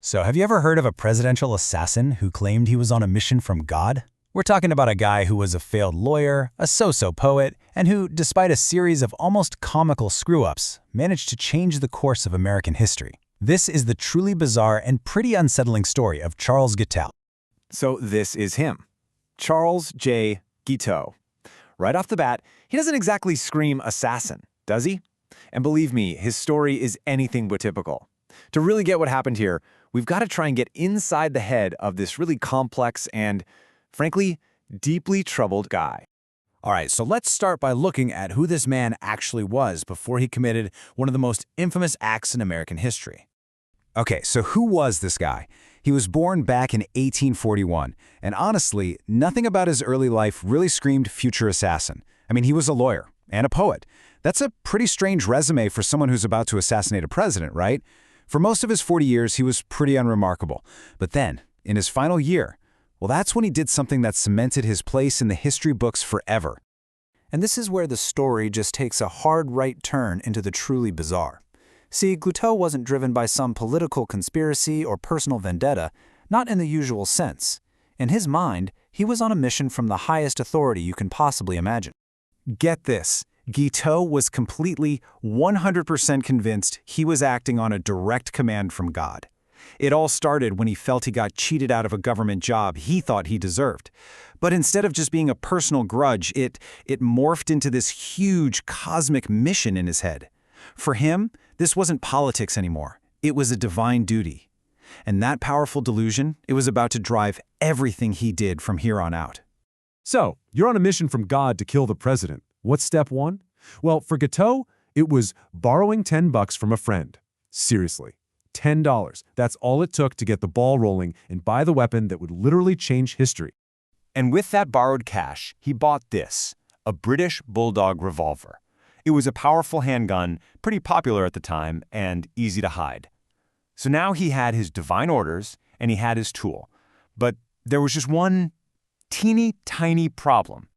So, have you ever heard of a presidential assassin who claimed he was on a mission from God? We're talking about a guy who was a failed lawyer, a so-so poet, and who, despite a series of almost comical screw-ups, managed to change the course of American history. This is the truly bizarre and pretty unsettling story of Charles Guiteau. So this is him, Charles J. Guiteau. Right off the bat, he doesn't exactly scream assassin, does he? And believe me, his story is anything but typical. To really get what happened here, we've got to try and get inside the head of this really complex and, frankly, deeply troubled guy. All right, so let's start by looking at who this man actually was before he committed one of the most infamous acts in American history. Okay, so who was this guy? He was born back in 1841, and honestly, nothing about his early life really screamed future assassin. I mean, he was a lawyer and a poet. That's a pretty strange resume for someone who's about to assassinate a president, right? For most of his 40 years, he was pretty unremarkable. But then, in his final year, well, that's when he did something that cemented his place in the history books forever. And this is where the story just takes a hard right turn into the truly bizarre. See, Guiteau wasn't driven by some political conspiracy or personal vendetta, not in the usual sense. In his mind, he was on a mission from the highest authority you can possibly imagine. Get this. Guiteau was completely, 100% convinced he was acting on a direct command from God. It all started when he felt he got cheated out of a government job he thought he deserved. But instead of just being a personal grudge, it morphed into this huge cosmic mission in his head. For him, this wasn't politics anymore. It was a divine duty. And that powerful delusion, it was about to drive everything he did from here on out. So, you're on a mission from God to kill the president. What's step one? Well, for Guiteau, it was borrowing $10 from a friend. Seriously, $10. That's all it took to get the ball rolling and buy the weapon that would literally change history. And with that borrowed cash, he bought this, a British Bulldog revolver. It was a powerful handgun, pretty popular at the time, and easy to hide. So now he had his divine orders, and he had his tool. But there was just one teeny tiny problem.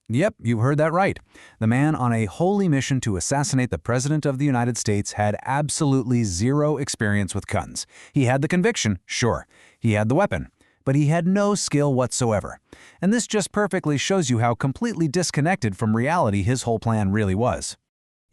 Yep, you heard that right. The man on a holy mission to assassinate the President of the United States had absolutely zero experience with guns. He had the conviction, sure. He had the weapon. But he had no skill whatsoever. And this just perfectly shows you how completely disconnected from reality his whole plan really was.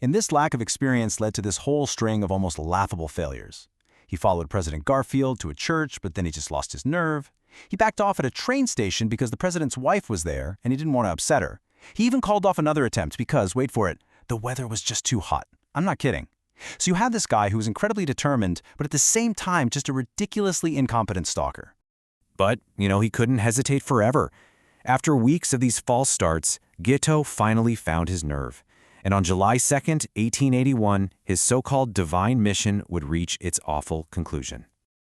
And this lack of experience led to this whole string of almost laughable failures. He followed President Garfield to a church, but then he just lost his nerve. He backed off at a train station because the president's wife was there and he didn't want to upset her. He even called off another attempt because, wait for it, the weather was just too hot. I'm not kidding. So you have this guy who was incredibly determined, but at the same time just a ridiculously incompetent stalker. But, he couldn't hesitate forever. After weeks of these false starts, Guiteau finally found his nerve. And on July 2nd, 1881, his so-called divine mission would reach its awful conclusion.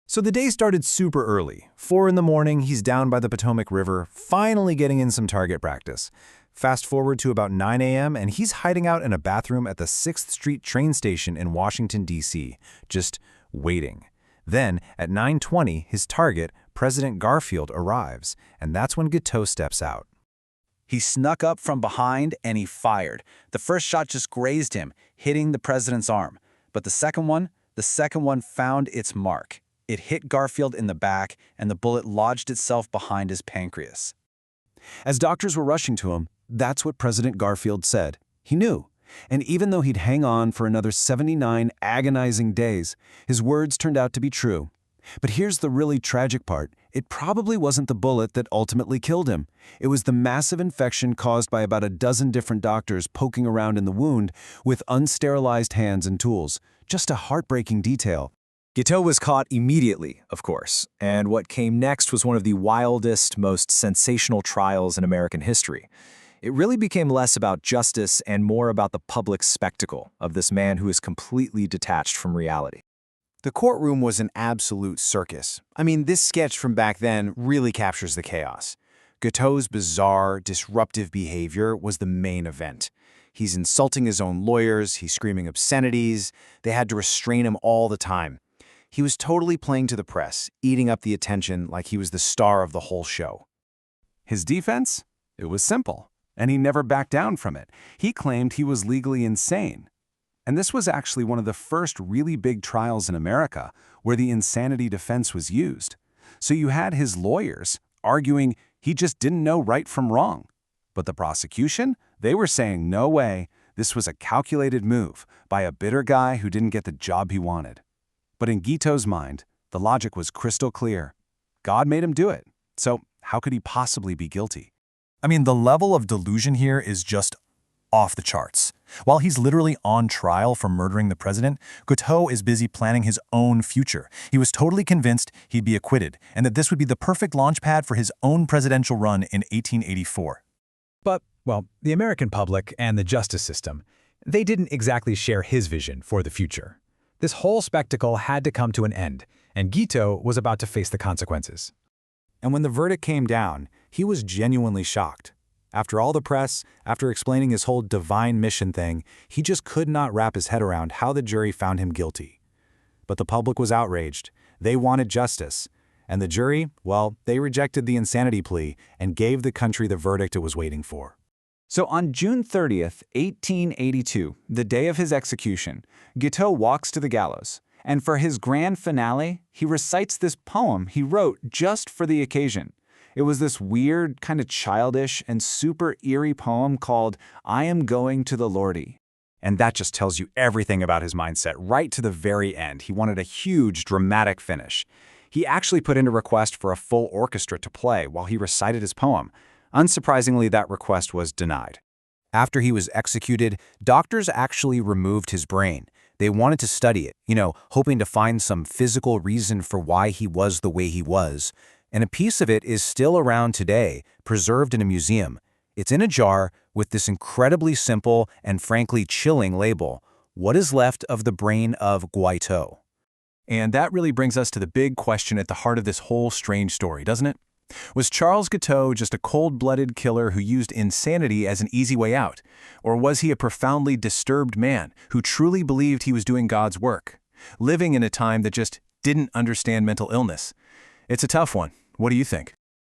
So the day started super early. 4 in the morning, he's down by the Potomac River, finally getting in some target practice. Fast forward to about 9 a.m., and he's hiding out in a bathroom at the 6th Street train station in Washington, D.C., just waiting. Then, at 9:20, his target, President Garfield, arrives, and that's when Guiteau steps out. He snuck up from behind and he fired. The first shot just grazed him, hitting the president's arm. But the second one found its mark. It hit Garfield in the back, and the bullet lodged itself behind his pancreas. As doctors were rushing to him, that's what President Garfield said. He knew. And even though he'd hang on for another 79 agonizing days, his words turned out to be true. But here's the really tragic part. It probably wasn't the bullet that ultimately killed him. It was the massive infection caused by about a dozen different doctors poking around in the wound with unsterilized hands and tools. Just a heartbreaking detail. Guiteau was caught immediately, of course, and what came next was one of the wildest, most sensational trials in American history. It really became less about justice and more about the public spectacle of this man who is completely detached from reality. The courtroom was an absolute circus. I mean, this sketch from back then really captures the chaos. Guiteau's bizarre, disruptive behavior was the main event. He's insulting his own lawyers, he's screaming obscenities, they had to restrain him all the time. He was totally playing to the press, eating up the attention like he was the star of the whole show. His defense? It was simple, and he never backed down from it. He claimed he was legally insane. And this was actually one of the first really big trials in America where the insanity defense was used. So you had his lawyers arguing he just didn't know right from wrong. But the prosecution, they were saying no way, this was a calculated move by a bitter guy who didn't get the job he wanted. But in Guiteau's mind, the logic was crystal clear. God made him do it, so how could he possibly be guilty? I mean, the level of delusion here is just off the charts. While he's literally on trial for murdering the president, Guiteau is busy planning his own future. He was totally convinced he'd be acquitted, and that this would be the perfect launchpad for his own presidential run in 1884. But, well, the American public and the justice system, they didn't exactly share his vision for the future. This whole spectacle had to come to an end, and Guiteau was about to face the consequences. And when the verdict came down, he was genuinely shocked. After all the press, after explaining his whole divine mission thing, he just could not wrap his head around how the jury found him guilty. But the public was outraged. They wanted justice. And the jury, well, they rejected the insanity plea and gave the country the verdict it was waiting for. So on June 30th, 1882, the day of his execution, Guiteau walks to the gallows. And for his grand finale, he recites this poem he wrote just for the occasion. It was this weird, kind of childish and super eerie poem called I Am Going to the Lordy. And that just tells you everything about his mindset right to the very end. He wanted a huge, dramatic finish. He actually put in a request for a full orchestra to play while he recited his poem. Unsurprisingly, that request was denied. After he was executed, doctors actually removed his brain. They wanted to study it, hoping to find some physical reason for why he was the way he was. And a piece of it is still around today, preserved in a museum. It's in a jar with this incredibly simple and frankly chilling label, "What is left of the brain of Guiteau?" And that really brings us to the big question at the heart of this whole strange story, doesn't it? Was Charles Guiteau just a cold-blooded killer who used insanity as an easy way out? Or was he a profoundly disturbed man who truly believed he was doing God's work, living in a time that just didn't understand mental illness? It's a tough one. What do you think?